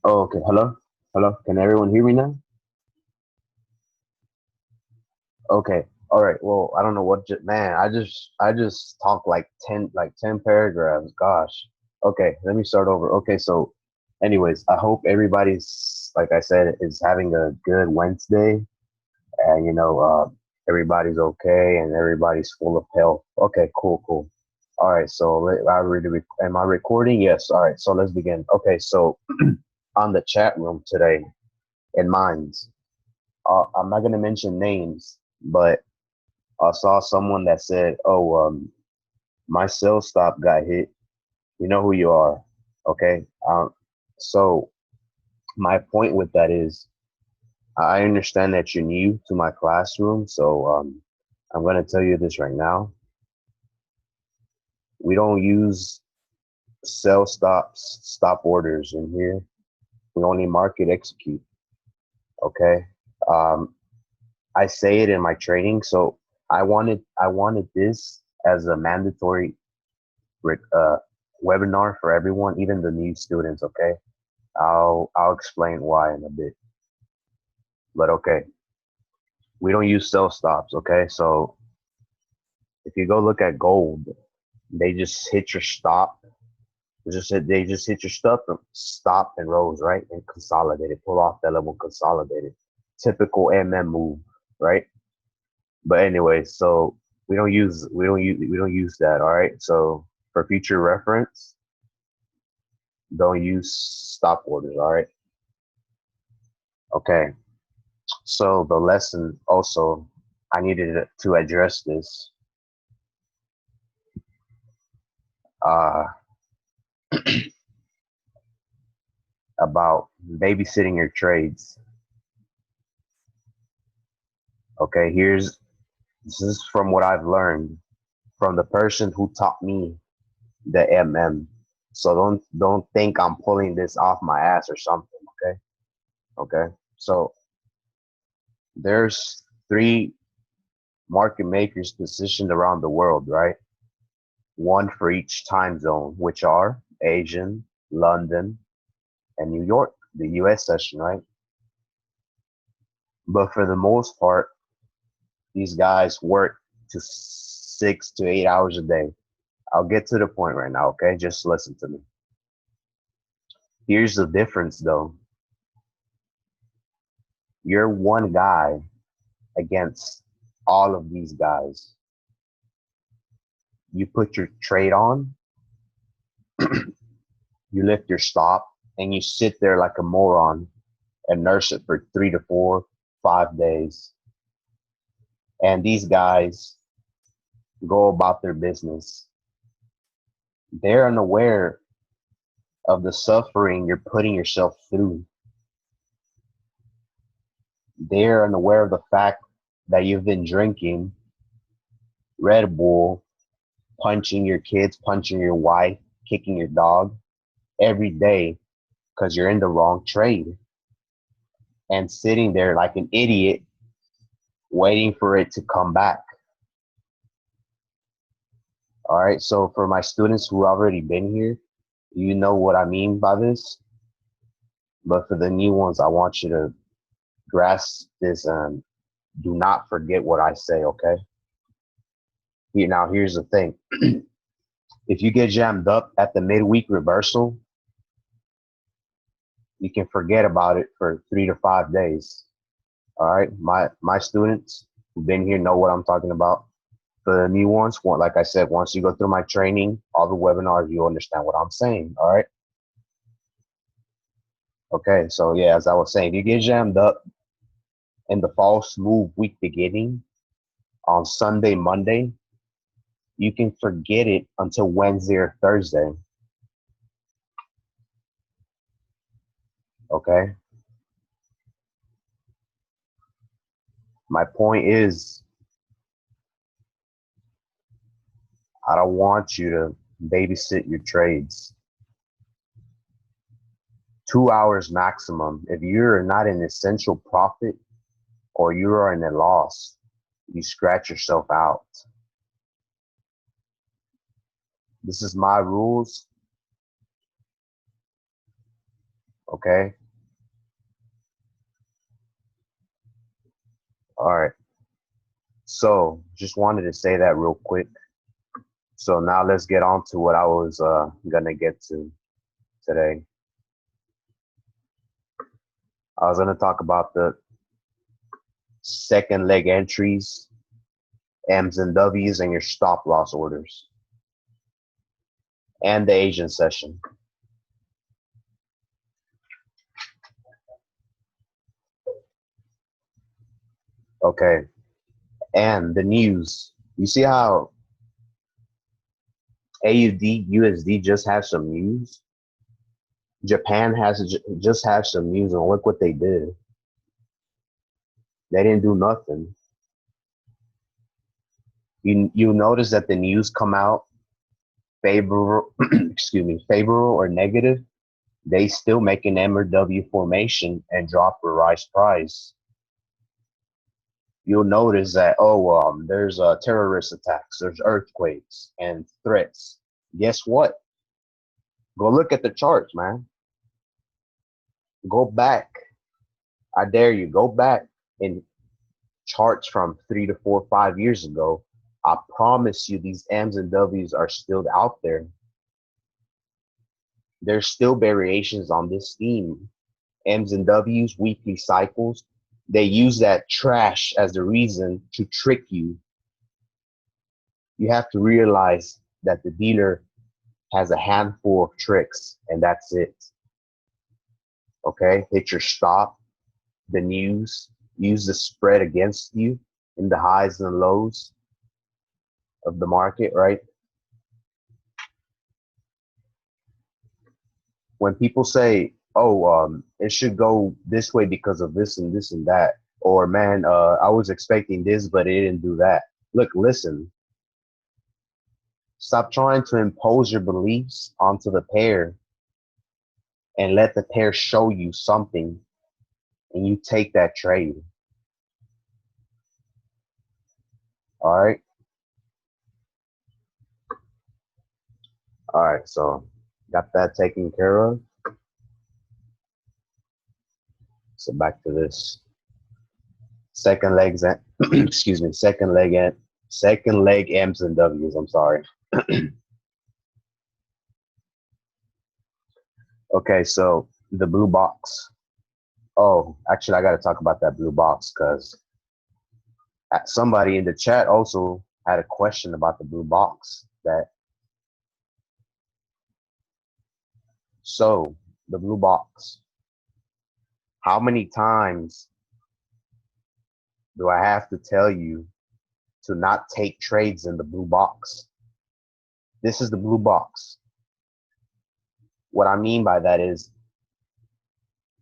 Oh, okay. Hello? Hello? Can everyone hear me now? Okay. All right. Well, I don't know what man, I just talked like 10 paragraphs. Gosh. Okay, let me start over. Okay, so anyways, I hope everybody's like I said is having a good Wednesday and everybody's okay and everybody's full of health. Okay, cool, cool. All right, so am I recording? Yes. All right, so let's begin. Okay, so on the chat room today in Minds. I'm not gonna mention names, but I saw someone that said, "Oh, my cell stop got hit. You know who you are, okay?" So my point with that is, I understand that you're new to my classroom, so I'm gonna tell you this right now. We don't use stop orders in here. We only market execute, okay? Um, I say it in my training, so I wanted this as a mandatory uh, webinar for everyone, even the new students. Okay, I'll explain why in a bit, but okay, we don't use cell stops. Okay, so if you go look at gold, they just hit your stop. They just hit your stop and rose right and consolidated, pull off that level, consolidated. Typical move, right? But anyway, so we don't use that. All right. So for future reference, don't use stop orders. All right. Okay. So the lesson also, I needed to address this uh, about babysitting your trades. Okay. This is from what I've learned from the person who taught me the MM. So don't think I'm pulling this off my ass or something. Okay. Okay. So there's three market makers positioned around the world, right? One for each time zone, which are Asian, London, and New York, the US session, right? But for the most part, these guys work to 6 to 8 hours a day. I'll get to the point right now, okay? Just listen to me. Here's the difference though. You're one guy against all of these guys. You put your trade on, you lift your stop, and you sit there like a moron and nurse it for 3 to 4, 5 days. And these guys go about their business. They're unaware of the suffering you're putting yourself through. They're unaware of the fact that you've been drinking Red Bull, punching your kids, punching your wife, kicking your dog every day because you're in the wrong trade and sitting there like an idiot waiting for it to come back. All right. So for my students who already been here, you know what I mean by this. But for the new ones, I want you to grasp this and do not forget what I say. Okay. Now here's the thing. If you get jammed up at the midweek reversal, you can forget about it for 3 to 5 days. All right. My students who've been here know what I'm talking about. For the new ones, like I said, once you go through my training, all the webinars, you understand what I'm saying. All right. Okay. So yeah, as I was saying, if you get jammed up in the false move week beginning on Sunday, Monday, you can forget it until Wednesday or Thursday. Okay. My point is, I don't want you to babysit your trades. 2 hours maximum. If you're not an essential profit or you are in a loss, you scratch yourself out. This is my rules. Okay. All right. So just wanted to say that real quick. So now let's get on to what I was gonna get to today. I was gonna talk about the second leg entries, M's and W's, and your stop loss orders, and the Asian session. Okay. And the news. You see how AUD, USD just has some news? Japan just has some news, and look what they did. They didn't do nothing. You notice that the news come out favorable, excuse me, favorable or negative. They still make an M or W formation and drop a rise price. You'll notice that there's terrorist attacks, there's earthquakes and threats. Guess what? Go look at the charts, man. Go back. I dare you. Go back in charts from 3 to 4, 5 years ago. I promise you, these M's and W's are still out there. There's still variations on this theme. M's and W's, weekly cycles. They use that trash as the reason to trick you. You have to realize that the dealer has a handful of tricks, and that's it. Okay, hit your stop, the news, use the spread against you in the highs and lows of the market, right? When people say, it should go this way because of this and this and that, or man, I was expecting this, but it didn't do that. Look, listen, stop trying to impose your beliefs onto the pair and let the pair show you something and you take that trade. All right. All right. So got that taken care of. So back to this second legs and excuse me, second leg M's and W's. I'm sorry. Okay, so the blue box. Oh, actually, I got to talk about that blue box because somebody in the chat also had a question about the blue box. So the blue box. How many times do I have to tell you to not take trades in the blue box? This is the blue box. What I mean by that is,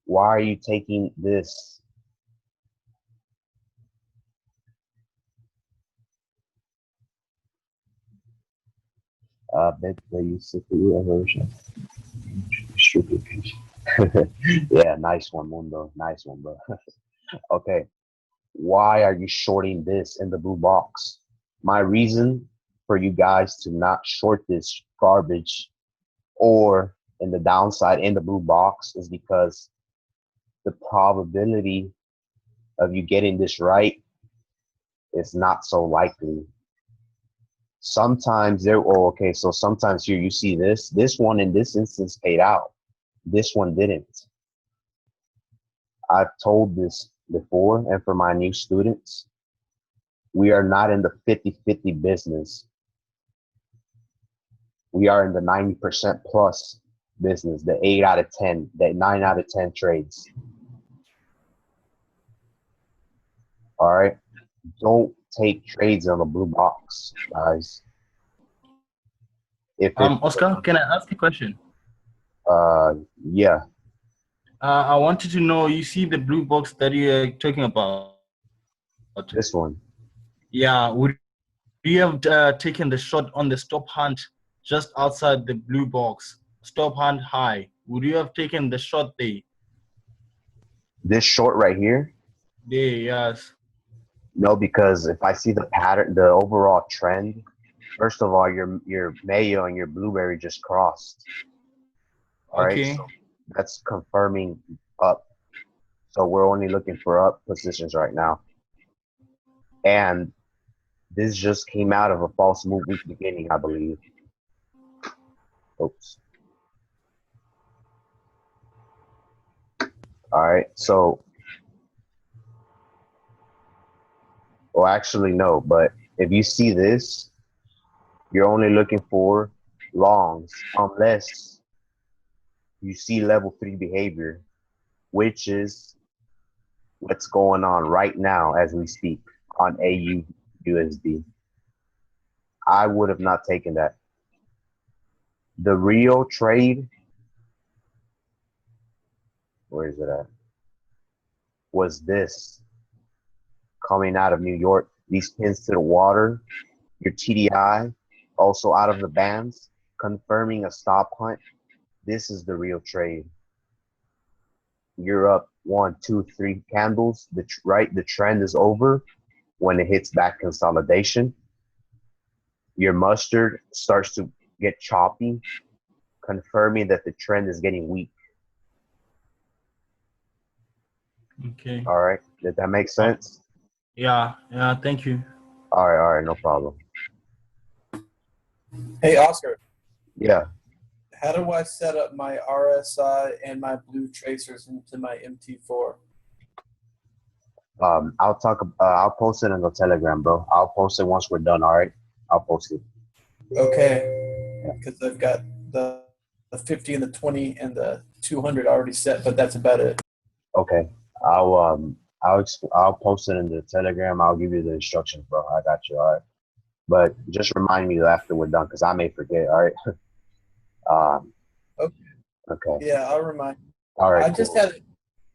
why are you taking this? Bet they use the version. Yeah, nice one, Mundo. Nice one, bro. Okay, why are you shorting this in the blue box? My reason for you guys to not short this garbage or in the downside in the blue box is because the probability of you getting this right is not so likely. Sometimes so sometimes here you see this one in this instance paid out. This one didn't. I've told this before, and for my new students, we are not in the 50-50 business. We are in the 90% plus business, the 8 out of 10, the 9 out of 10 trades. All right. Don't take trades on the blue box, guys. If it, Oscar, can I ask a question? yeah. I wanted to know, you see the blue box that you're talking about? This one. Yeah, would you have taken the shot on the stop hunt just outside the blue box? Stop hunt high. Would you have taken the shot there? This short right here? There, yes. No, because if I see the pattern, the overall trend, first of all, your mayo and your blueberry just crossed. All right. Okay. That's confirming up. So we're only looking for up positions right now. And this just came out of a false move week beginning, I believe. Oops. All right. So, well, actually, no. But if you see this, you're only looking for longs unless you see level 3 behavior, which is what's going on right now as we speak on AU USD. I would have not taken that. The real trade, where is it at? Was this coming out of New York? These pins to the water, your TDI, also out of the bands, confirming a stop hunt. This is the real trade. You're up 1, 2, 3 candles. The trend is over when it hits back consolidation. Your mustard starts to get choppy, confirming that the trend is getting weak. Okay. All right. Did that make sense? Yeah. Yeah. Thank you. All right. All right. No problem. Hey, Oscar, Yeah. how do I set up my RSI and my blue tracers into my MT4? I'll post it in the Telegram, bro. I'll post it once we're done. All right. I'll post it. Okay, because I've got the 50 and the 20 and the 200 already set, but that's about it. Okay. I'll post it in the Telegram. I'll give you the instructions, bro. I got you. All right. But just remind me after we're done, because I may forget. All right. Okay. Okay. Yeah, I'll remind you. All right. I just Cool. had, you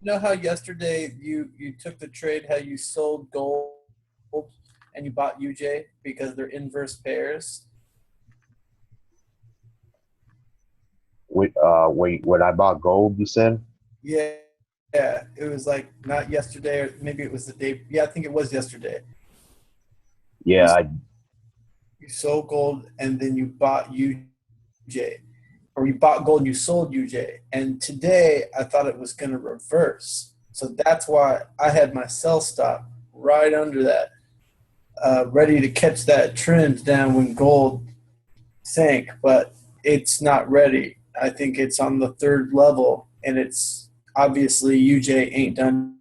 know how yesterday you took the trade, how you sold gold and you bought UJ because they're inverse pairs? Wait. What I bought gold? You said? Yeah. Yeah, it was like not yesterday, or maybe it was the day. Yeah, I think it was yesterday. Yeah. You sold gold and then you bought UJ, or you bought gold and you sold UJ. And today I thought it was going to reverse. So that's why I had my sell stop right under that, ready to catch that trend down when gold sank, but it's not ready. I think it's on the third level, and it's obviously UJ ain't done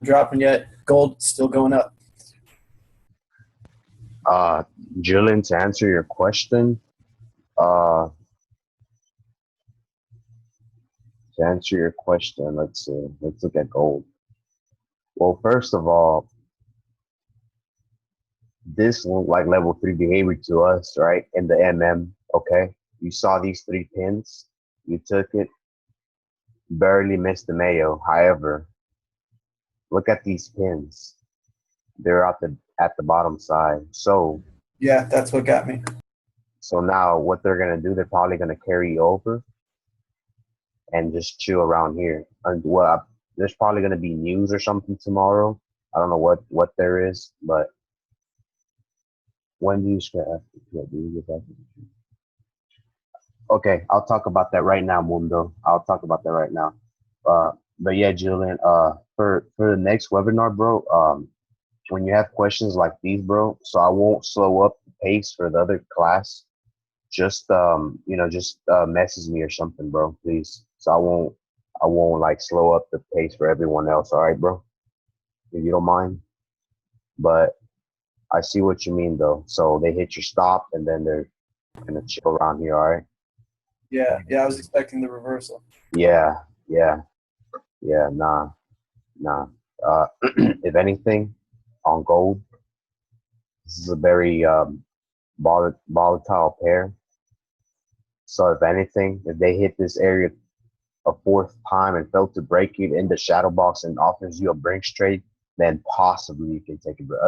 dropping yet. Gold still going up. Uh, Jillian, to answer your question, uh, let's see. Let's look at gold. Well, first of all, this looked like level 3 behavior to us, right? In the MM, okay? You saw these 3 pins, you took it, barely missed the mayo. However, look at these pins. They're at the bottom side. Yeah, that's what got me. So now what they're gonna do, they're probably gonna carry you over and just chill around here. And well, there's probably gonna be news or something tomorrow. I don't know what there is, but when do you scrap? Do you get back? Okay, I'll talk about that right now, Mundo. I'll talk about that right now. But yeah, Julian, for the next webinar, bro, when you have questions like these, bro, so I won't slow up the pace for the other class. Just message me or something, bro, please. So I won't like slow up the pace for everyone else. All right, bro, if you don't mind. But I see what you mean, though. So they hit your stop, and then they're gonna chill around here. All right. Yeah, I was expecting the reversal. Yeah, yeah, yeah. Nah. If anything, on gold, this is a very volatile pair. So if anything, if they hit this area a fourth time and fail to break it in the shadow box and offers you a Brinks trade, then possibly you can take it. But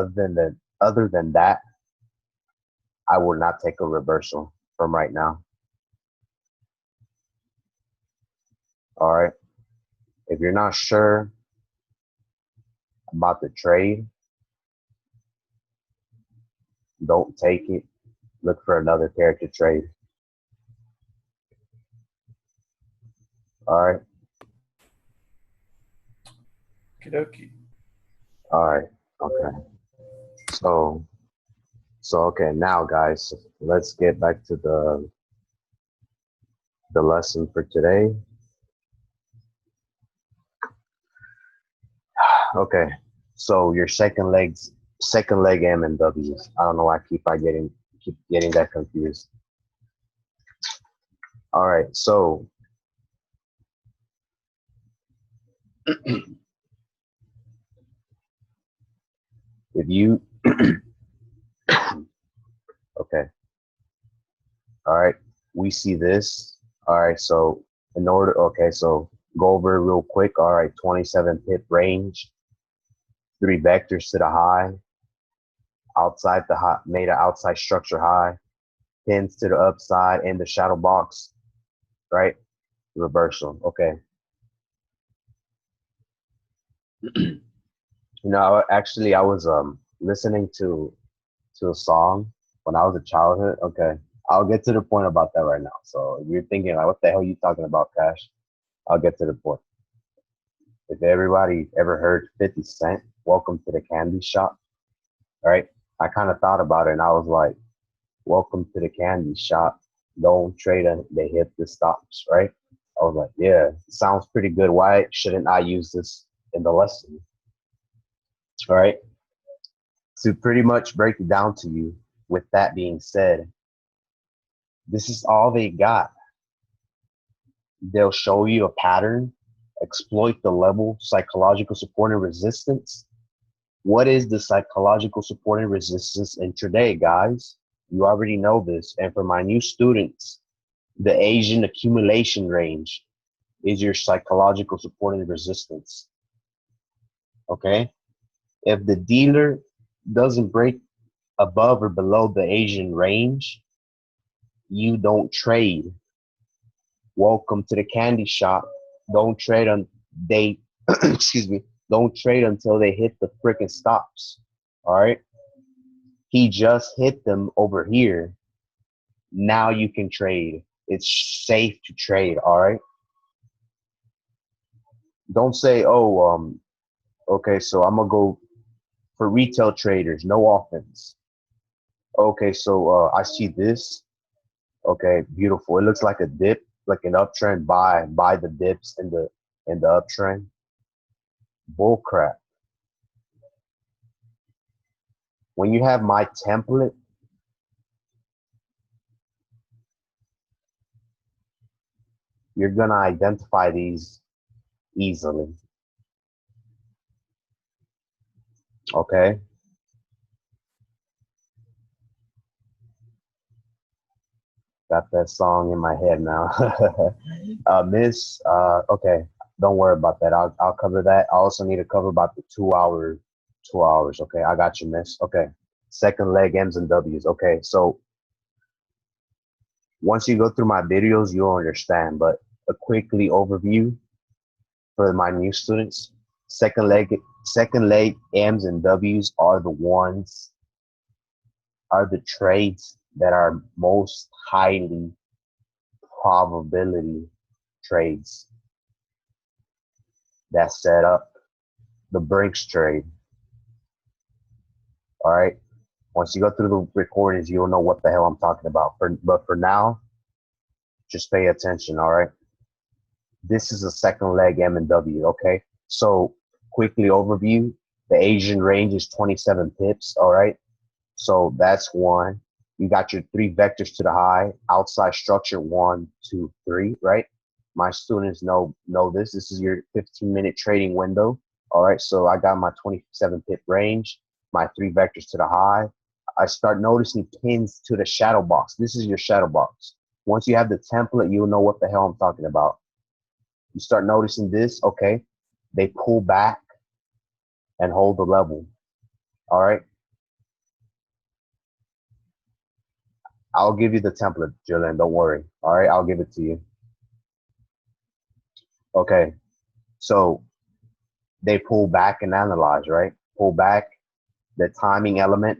other than that, I would not take a reversal from right now. All right. If you're not sure about the trade, don't take it. Look for another pair to trade. All right. Okie All right. Okay. So, okay. Now, guys, let's get back to the lesson for today. Okay. So your second leg M and W's. I don't know why I keep getting that confused. All right. So if you okay. All right. We see this. All right. So in order, okay. So go over it real quick. All right. 27 pip range, 3 vectors to the high, outside the high, made an outside structure high, pins to the upside and the shadow box, right? Reversal. Okay. Actually, I was listening to a song when I was a childhood. Okay. I'll get to the point about that right now. So if you're thinking like, what the hell are you talking about, Cash? I'll get to the point. If everybody ever heard 50 Cent, Welcome to the Candy Shop, right? I kind of thought about it and I was like, welcome to the candy shop. Don't trade on they hit the stops, right? I was like, yeah, sounds pretty good. Why shouldn't I use this in the lesson? All right. To pretty much break it down to you, with that being said, this is all they got. They'll show you a pattern, exploit the level, psychological support and resistance. What is the psychological support and resistance intraday, guys? You already know this. And for my new students, the Asian accumulation range is your psychological support and resistance. Okay? If the dealer doesn't break above or below the Asian range, you don't trade. Welcome to the candy shop. Don't trade on they excuse me. Don't trade until they hit the freaking stops. All right? He just hit them over here. Now you can trade. It's safe to trade, all right? Don't say, oh, okay, so I'm gonna go for retail traders, no offense. Okay, so I see this. Okay, beautiful. It looks like a dip, like an uptrend. Buy the dips in the uptrend. Bull crap. When you have my template, you're gonna identify these easily. Okay. Got that song in my head now. Miss, okay, don't worry about that. I'll cover that. I also need to cover about the 2 hours. Okay, I got you, Miss. Okay, second leg M's and W's. Okay, so once you go through my videos, you'll understand. But a quickly overview for my new students: second leg M's and W's are the trades that are most highly probability trades that set up the Brinks trade. All right. Once you go through the recordings, you'll know what the hell I'm talking about. But for now, just pay attention. All right. This is a second leg M and W. Okay. So quickly overview: the Asian range is 27 pips. All right. So that's one. You got your 3 vectors to the high, outside structure 1, 2, 3, right? My students know this. This is your 15-minute trading window. All right, so I got my 27 pip range, my 3 vectors to the high. I start noticing pins to the shadow box. This is your shadow box. Once you have the template, you'll know what the hell I'm talking about. You start noticing this, okay? They pull back and hold the level. All right. I'll give you the template, Jillian. Don't worry. All right, I'll give it to you. Okay, so they pull back and analyze, right? Pull back, the timing element,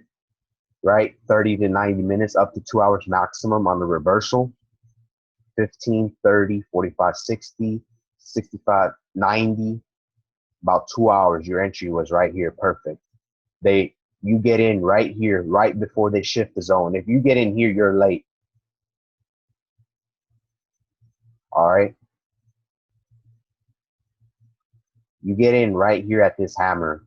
right? 30 to 90 minutes, up to 2 hours maximum on the reversal. 15, 30, 45, 60, 65, 90, about 2 hours. Your entry was right here. Perfect. You get in right here, right before they shift the zone. If you get in here, you're late. All right. You get in right here at this hammer.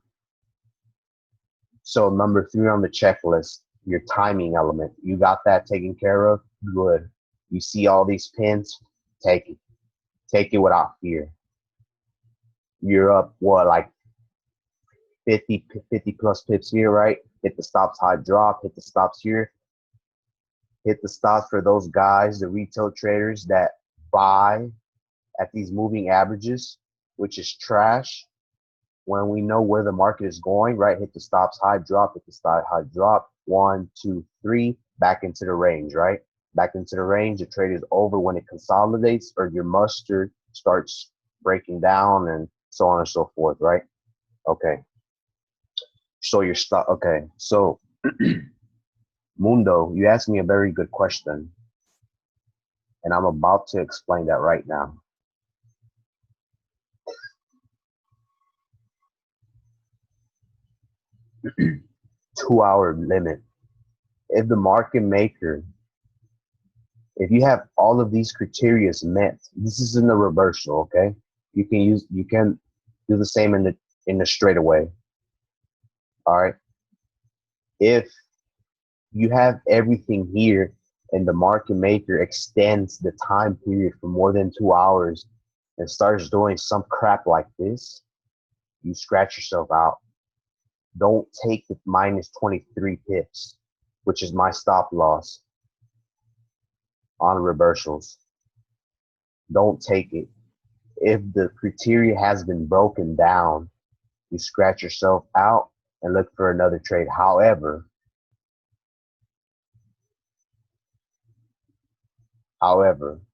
So number 3 on the checklist, your timing element. You got that taken care of? Good. You see all these pins? Take it. Take it without fear. You're up, what, like 50 plus pips here, right? Hit the stops, high drop, hit the stops here. Hit the stops for those guys, the retail traders that buy at these moving averages, which is trash. When we know where the market is going, right? Hit the stops, high drop, hit the stop, high drop. 1, 2, 3, back into the range, right? Back into the range. The trade is over when it consolidates or your mustard starts breaking down and so on and so forth, right? Okay. So your stop. Okay. So Mundo, you asked me a very good question, and I'm about to explain that right now. Two-hour limit. If the market maker, if you have all of these criteria met, this is in the reversal, okay? You can do the same in the straightaway. All right. If you have everything here and the market maker extends the time period for more than 2 hours and starts doing some crap like this, you scratch yourself out. Don't take the minus 23 pips, which is my stop loss on reversals. Don't take it. If the criteria has been broken down, you scratch yourself out and look for another trade. However,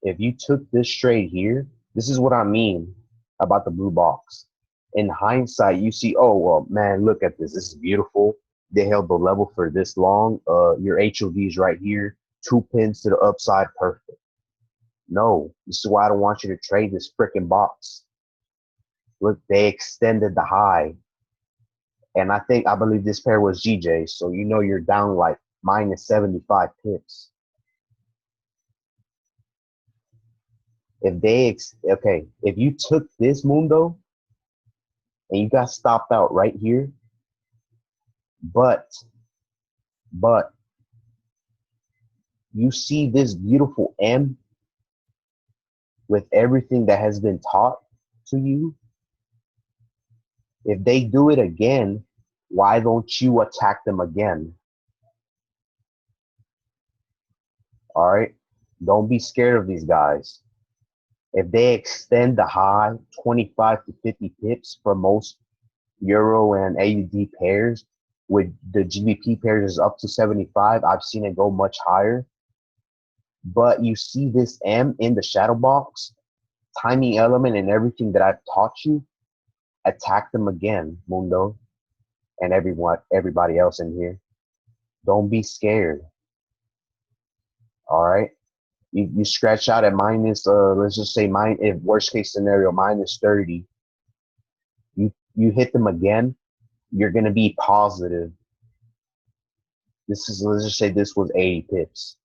if you took this trade here, this is what I mean about the blue box. In hindsight, you see, oh, well, man, look at this. This is beautiful. They held the level for this long. Your HOV is right here. 2 pins to the upside. Perfect. No, this is why I don't want you to trade this freaking box. Look, they extended the high. And I believe this pair was GJ. So you know you're down like minus 75 pips. If you took this Mundo and you got stopped out right here, but you see this beautiful M with everything that has been taught to you, if they do it again, why don't you attack them again? All right? Don't be scared of these guys. If they extend the high 25 to 50 pips for most Euro and AUD pairs, with the GBP pairs is up to 75, I've seen it go much higher. But you see this M in the shadow box, timing element and everything that I've taught you, attack them again, Mundo, and everybody else in here. Don't be scared. All right? You scratch out at minus, let's just say, if worst case scenario, minus 30. You hit them again, you're going to be positive. Let's just say this was 80 pips.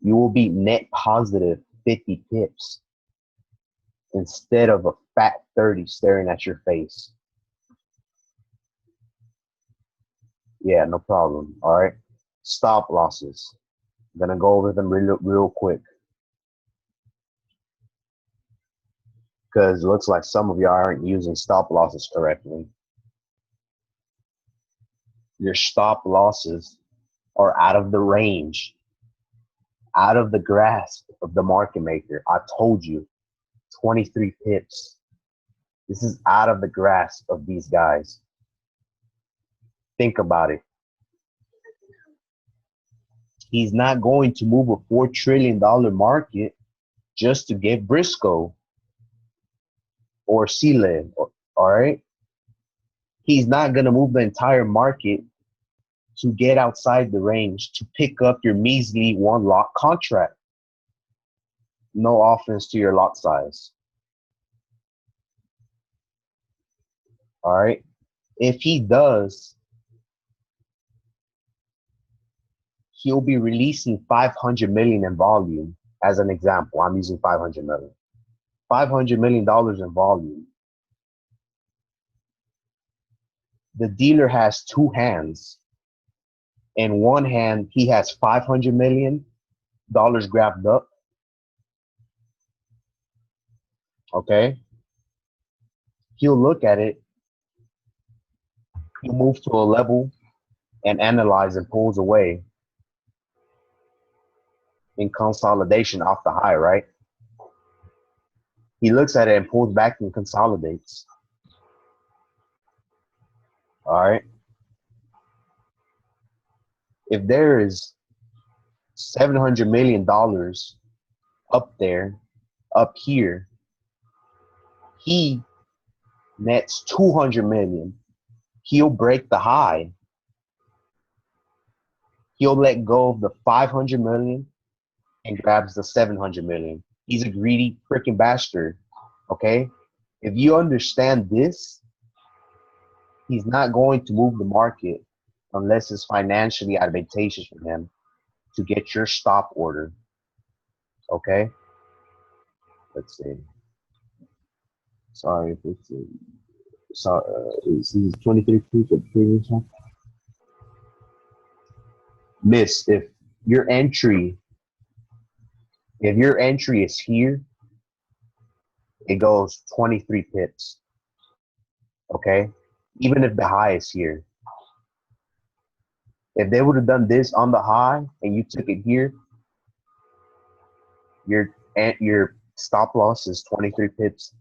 You will be net positive 50 pips instead of a fat 30 staring at your face. Yeah, no problem. All right. Stop losses. I'm going to go over them real quick. Because it looks like some of y'all aren't using stop losses correctly. Your stop losses are out of the range, out of the grasp of the market maker. I told you, 23 pips. This is out of the grasp of these guys. Think about it. He's not going to move a $4 trillion market just to get Briscoe or Sealand, all right? He's not going to move the entire market to get outside the range to pick up your measly 1 lot contract. No offense to your lot size. All right. If he does, he'll be releasing 500 million in volume. As an example, I'm using 500 million. $500 million in volume. The dealer has two hands. In one hand, he has $500 million grabbed up. Okay. He'll look at it. He'll move to a level and analyze and pulls away in consolidation off the high, right? He looks at it and pulls back and consolidates. All right. If there is $700 million up there, up here, he nets 200 million. He'll break the high. He'll let go of the 500 million and grabs the 700 million. He's a greedy freaking bastard. Okay. If you understand this, he's not going to move the market unless it's financially advantageous for him to get your stop order. Okay. Let's see. Sorry if it's it's 23 feet of previous one. Miss, if your entry is here, it goes 23 pips. Okay? Even if the high is here. If they would have done this on the high and you took it here, your stop loss is 23 pips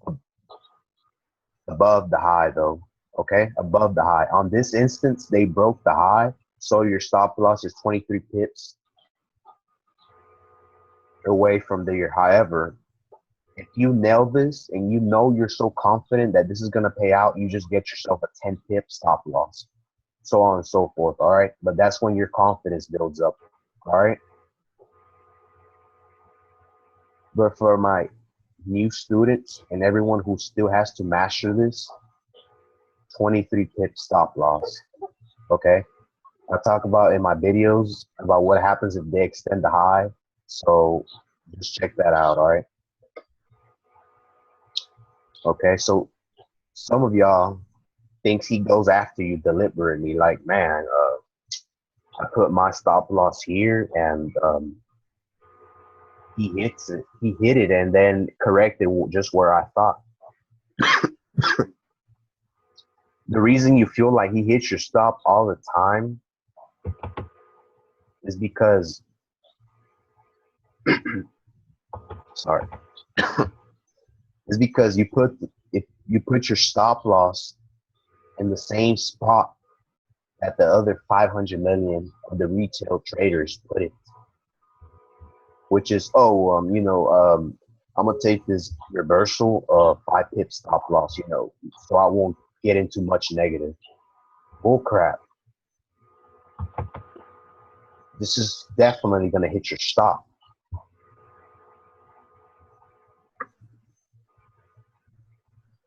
above the high though. Okay? Above the high. On this instance, they broke the high, so your stop loss is 23 pips away from there. However, if you nail this and you know you're so confident that this is going to pay out, you just get yourself a 10 pip stop loss, so on and so forth. All right. But that's when your confidence builds up. All right. But for my new students and everyone who still has to master this, 23 pip stop loss. Okay. I talk about in my videos about what happens if they extend the high. So just check that out. All right. Okay. So some of y'all thinks he goes after you deliberately. Like, man, I put my stop loss here and he hits it. He hit it and then corrected just where I thought. The reason you feel like he hits your stop all the time is because, sorry, is because if you put your stop loss in the same spot that the other 500 million of the retail traders put it, which is, I'm gonna take this reversal of 5 pip stop loss, so I won't get into much negative. Bull crap. This is definitely gonna hit your stop.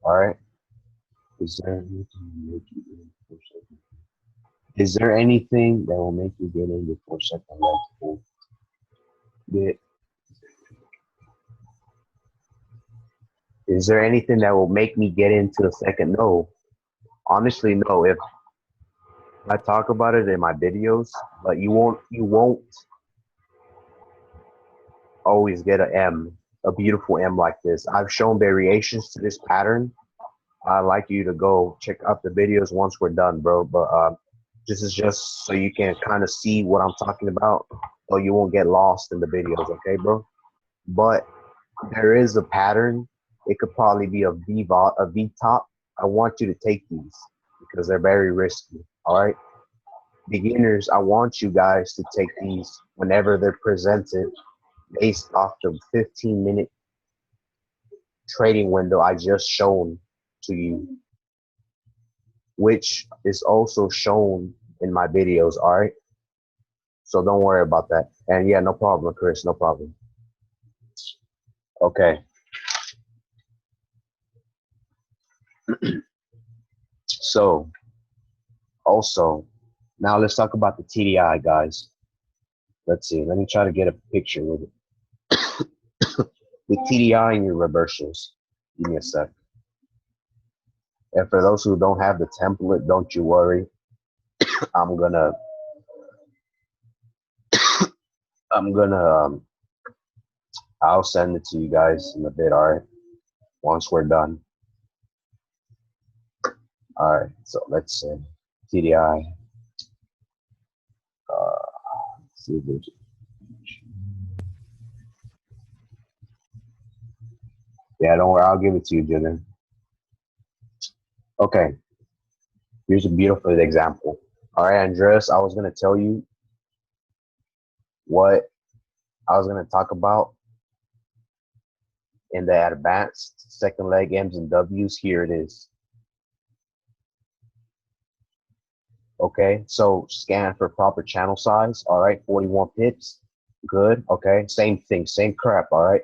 All right. Is there anything that will make you get in before second leg? Is there anything that will make me get into a second? No. Honestly, no. If I talk about it in my videos, but you won't always get a beautiful M like this. I've shown variations to this pattern. I'd like you to go check out the videos once we're done, bro. But this is just so you can kind of see what I'm talking about, so you won't get lost in the videos, okay, bro? But there is a pattern. It could probably be a V top. I want you to take these because they're very risky. All right, beginners, I want you guys to take these whenever they're presented based off the 15-minute trading window I just shown to you, which is also shown in my videos. All right, so don't worry about that. And yeah, no problem, Chris, no problem. Okay. So also, now let's talk about the TDI, guys. Let's see. Let me try to get a picture with it. The TDI and your reversals. Give me a sec. And for those who don't have the template, don't you worry. I'm gonna I'm gonna I'll send it to you guys in a bit, all right? Once we're done. All right, so let's see. TDI. Let's see if there's, yeah, don't worry, I'll give it to you, Jillian. Okay, here's a beautiful example. All right, Andres, I was gonna tell you what I was gonna talk about in the advanced second leg M's and W's. Here it is. Okay, so scan for proper channel size. All right, 41 pips. Good. Okay, same thing, same crap. All right,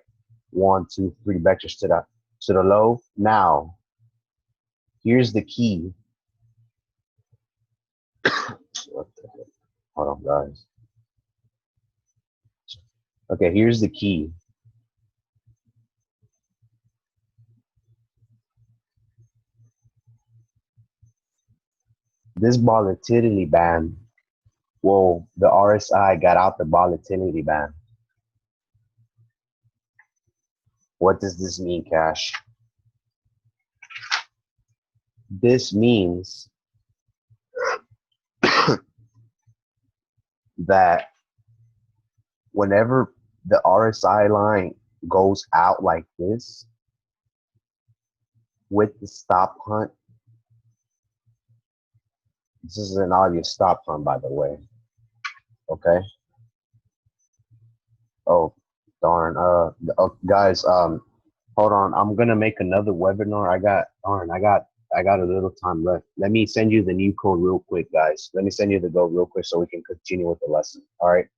1, 2, 3 vectors to the low. Now, here's the key. What the heck? Hold on, guys. Okay, here's the key. This volatility band. Whoa, the RSI got out the volatility band. What does this mean, Cash? This means that whenever the RSI line goes out like this with the stop hunt, this is an obvious stop hunt, by the way. Okay. Oh, darn. Guys, hold on. I'm gonna make another webinar. I got a little time left. Let me send you the new code real quick, guys. Let me send you the code real quick so we can continue with the lesson. All right.